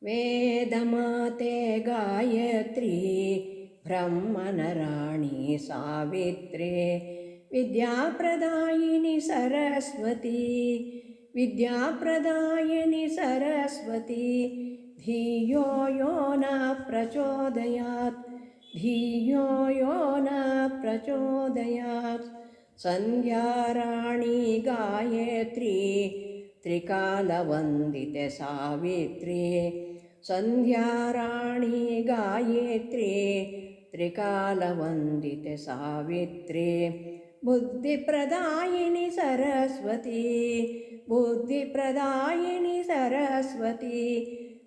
ವೇದಮಾತೆ ಗಾಯತ್ರಿ ಬ್ರಹ್ಮನರಾಣಿ ಸಾವಿತ್ರಿ ವಿದ್ಯಾಪ್ರದಾಯಿನಿ ಸರಸ್ವತಿ ವಿದ್ಯಾಪ್ರದಾಯಿನಿ ಸರಸ್ವತಿ ಧಿಯೋ ಯೋ ನ ಪ್ರಚೋದಯಾತ್ ಧಿಯೋ ಯೋ ನ ಪ್ರಚೋದಯಾತ್ ಸಂಧ್ಯಾರಾಣಿ ಗಾಯತ್ರಿ त्रिकालवन्दिते सावित्री संध्याराणी गायत्री त्रिकालवन्दिते सावित्री बुद्धिप्रदायिनी सरस्वती बुद्धिप्रदायिनी सरस्वती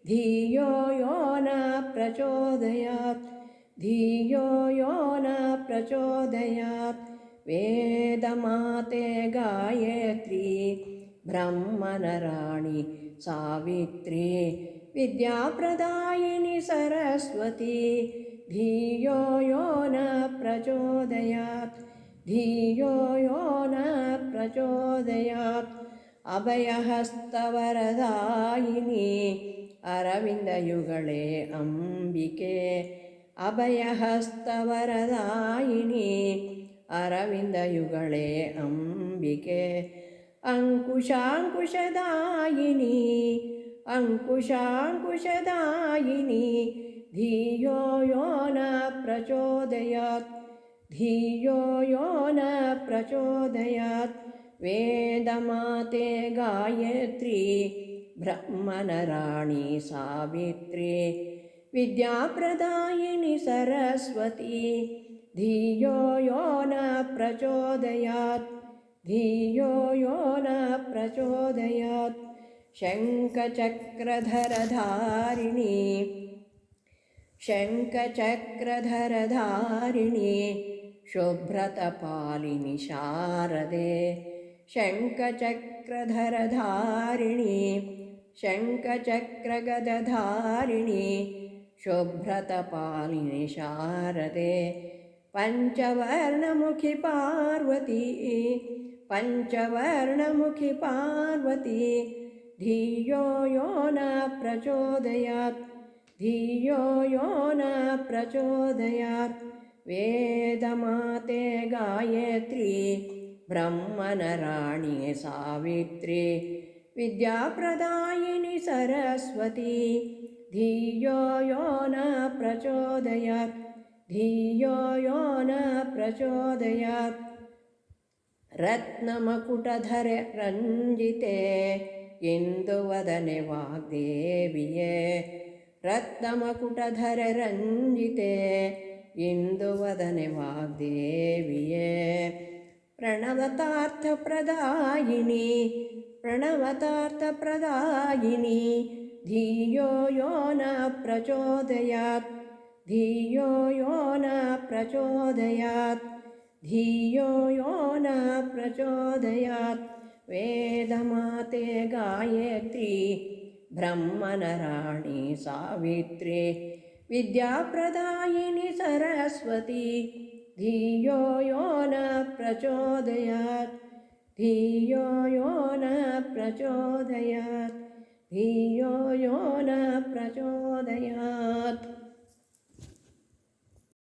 धियो यो न प्रचोदयात् धियो यो न प्रचोदयात् वेदमाते गायत्री ब्रह्मनराणि सावित्री विद्याप्रदायिनी सरस्वती धियो यो न प्रचोदयात् धियो यो न प्रचोदयात् अभयहस्तवरदायिनी अरविन्दयुगळे अम्बिके अभयहस्तवरदायिनी अरविन्दयुगळे अम्बिके अंकुशांकुशदायिनी अंकुशांकुशदायिनी धियो यो न प्रचोदयात् धियो यो न प्रचोदयात् वेदमाते गायत्री ब्रह्मनराणि सावित्री विद्याप्रदायिनी सरस्वती धियो यो न प्रचोदयात् धियो यो न प्रचोदयात् शङ्खचक्रधरधारिणी शङ्खचक्रधरधारिणी शुभ्रतपालिनि शारदे शङ्खचक्रधरधारिणी शङ्खचक्रगदधारिणी शुभ्रतपालिनि शारदे पञ्चवर्णमुखि पार्वती पञ्चवर्णमुखि पार्वती धियो यो न प्रचोदयात् धियो यो न प्रचोदयात् वेदमाते गायत्री ब्रह्मनराणि सावित्री विद्याप्रदायिनी सरस्वती धियो यो न प्रचोदयात् धियो यो न प्रचोदयात् रत्नमकुटधरे रञ्जिते इन्दुवदने वाग्देविये रत्नमकुटधरे रञ्जिते इन्दुवदने वाग्देविये प्रणवतार्थप्रदायिनी प्रणवतार्थप्रदायिनी धियो यो न प्रचोदयात् धियो यो न प्रचोदयात् धियो यो न प्रचोदयात् वेदमाते गायत्री ब्रह्मनराणि सावित्री विद्याप्रदायिनी सरस्वती धियो यो न प्रचोदयात् धियो यो न प्रचोदयात् धियो यो न प्रचोदयात्।